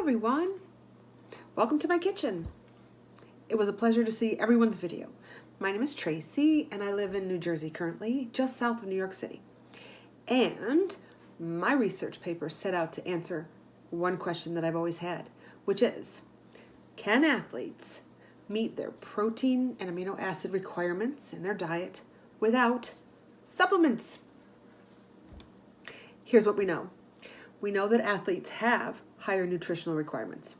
everyone. Welcome to my kitchen. It was a pleasure to see everyone's video. My name is Tracy and I live in New Jersey currently, just south of New York City. And my research paper set out to answer one question that I've always had, which is, can athletes meet their protein and amino acid requirements in their diet without supplements? Here's what we know. We know that athletes have higher nutritional requirements.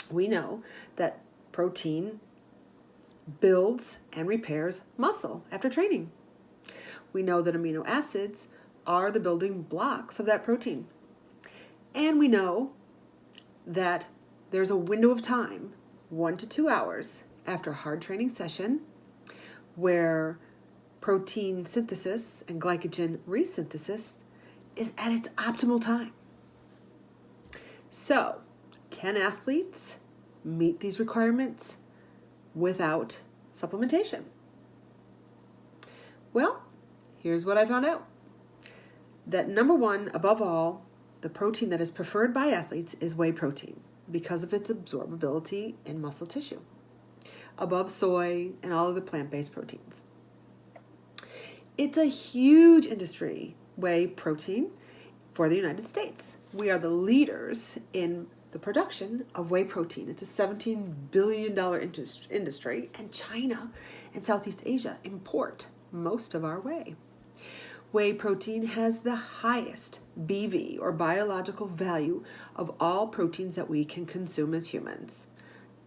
We know that protein builds and repairs muscle after training. We know that amino acids are the building blocks of that protein. And we know that there's a window of time, 1 to 2 hours after a hard training session, where protein synthesis and glycogen resynthesis is at its optimal time. So, can athletes meet these requirements without supplementation? Well, here's what I found out. That number one, above all, the protein that is preferred by athletes is whey protein because of its absorbability in muscle tissue, above soy and all of the plant-based proteins. It's a huge industry, whey protein, for the United States. We are the leaders in the production of whey protein. It's a $17 billion industry, and China and Southeast Asia import most of our whey. Whey protein has the highest BV, or biological value, of all proteins that we can consume as humans,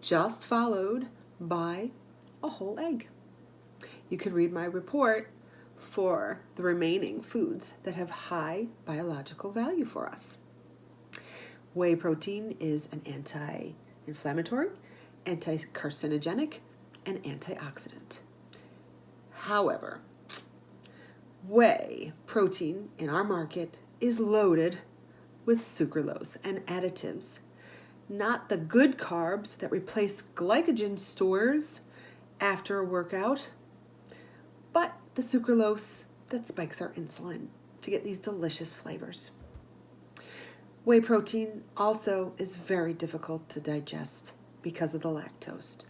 just followed by a whole egg. You can read my report for the remaining foods that have high biological value for us. Whey protein is an anti-inflammatory, anti-carcinogenic, and antioxidant. However, whey protein in our market is loaded with sucralose and additives, not the good carbs that replace glycogen stores after a workout, but the sucralose that spikes our insulin to get these delicious flavors. Whey protein also is very difficult to digest because of the lactose.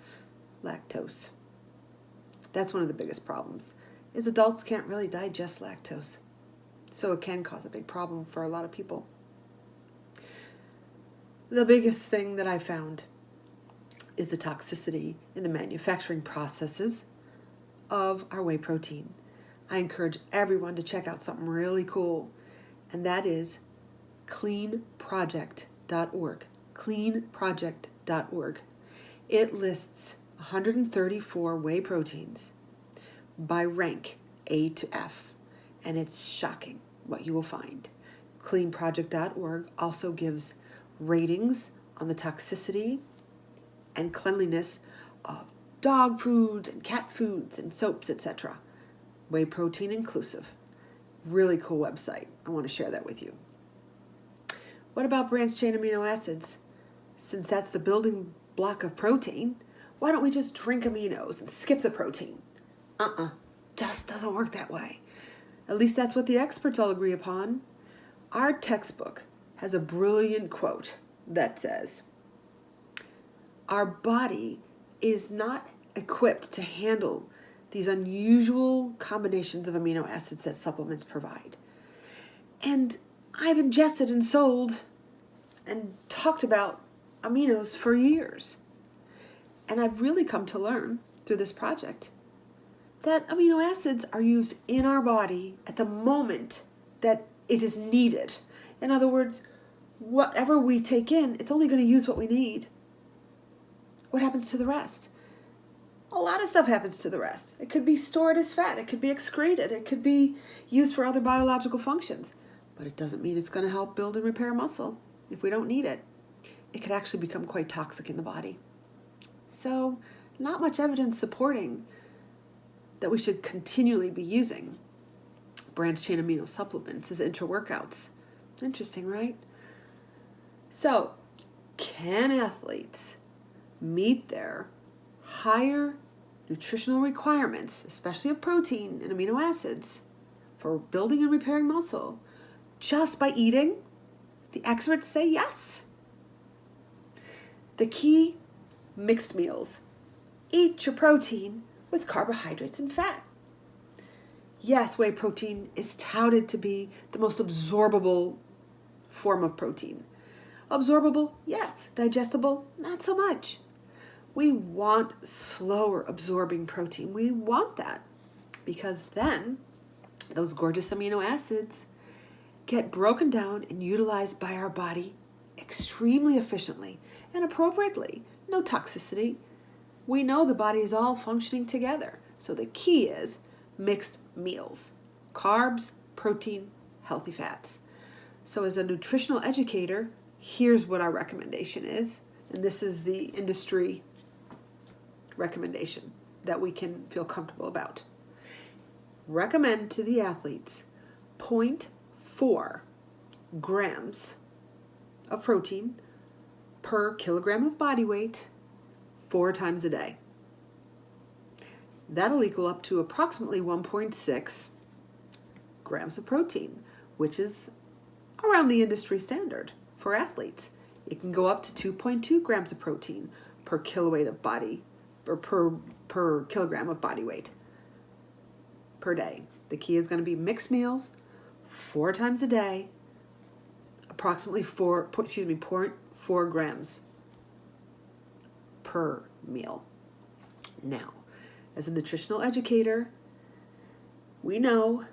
That's one of the biggest problems, is adults can't really digest lactose. So it can cause a big problem for a lot of people. The biggest thing that I found is the toxicity in the manufacturing processes of our whey protein. I encourage everyone to check out something really cool, and that is cleanproject.org. cleanproject.org. It lists 134 whey proteins by rank A to F, and it's shocking what you will find. Cleanproject.org also gives ratings on the toxicity and cleanliness of dog foods and cat foods and soaps, etc. Whey protein inclusive. Really cool website. I want to share that with you. What about branched chain amino acids? Since that's the building block of protein, why don't we just drink aminos and skip the protein? Just doesn't work that way. At least that's what the experts all agree upon. Our textbook has a brilliant quote that says, our body is not equipped to handle these unusual combinations of amino acids that supplements provide. And I've ingested and sold and talked about aminos for years. And I've really come to learn through this project that amino acids are used in our body at the moment that it is needed. In other words, whatever we take in, it's only going to use what we need. What happens to the rest? A lot of stuff happens to the rest. It could be stored as fat. It could be excreted. It could be used for other biological functions. But it doesn't mean it's going to help build and repair muscle if we don't need it. It could actually become quite toxic in the body. So, not much evidence supporting that we should continually be using branched chain amino supplements as intra-workouts. Interesting, right? So, can athletes meet their higher nutritional requirements, especially of protein and amino acids, for building and repairing muscle just by eating? The experts say yes. The key, mixed meals. Eat your protein with carbohydrates and fat. Yes, whey protein is touted to be the most absorbable form of protein. Absorbable, yes. Digestible, not so much. We want slower absorbing protein. We want that because then those gorgeous amino acids get broken down and utilized by our body extremely efficiently and appropriately. No toxicity. We know the body is all functioning together. So the key is mixed meals. Carbs, protein, healthy fats. So as a nutritional educator, here's what our recommendation is. And this is the industry recommendation that we can feel comfortable about. Recommend to the athletes 0.4 grams of protein per kilogram of body weight 4 times a day. That'll equal up to approximately 1.6 grams of protein, which is around the industry standard for athletes. It can go up to 2.2 grams of protein per kiloweight of body, or per kilogram of body weight per day. The key is going to be mixed meals 4 times a day, approximately 0.4 grams per meal. Now, as a nutritional educator, we know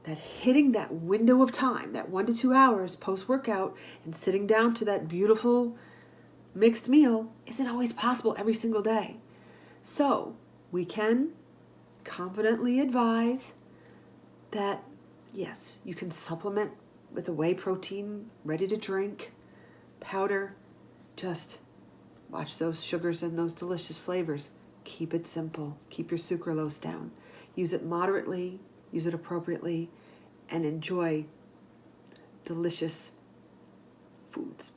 that hitting that window of time, that 1 to 2 hours post-workout, and sitting down to that beautiful mixed meal isn't always possible every single day. So we can confidently advise that, yes, you can supplement with a whey protein, ready to drink, powder. Just watch those sugars and those delicious flavors. Keep it simple. Keep your sucralose down. Use it moderately, use it appropriately, and enjoy delicious foods.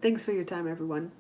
Thanks for your time, everyone.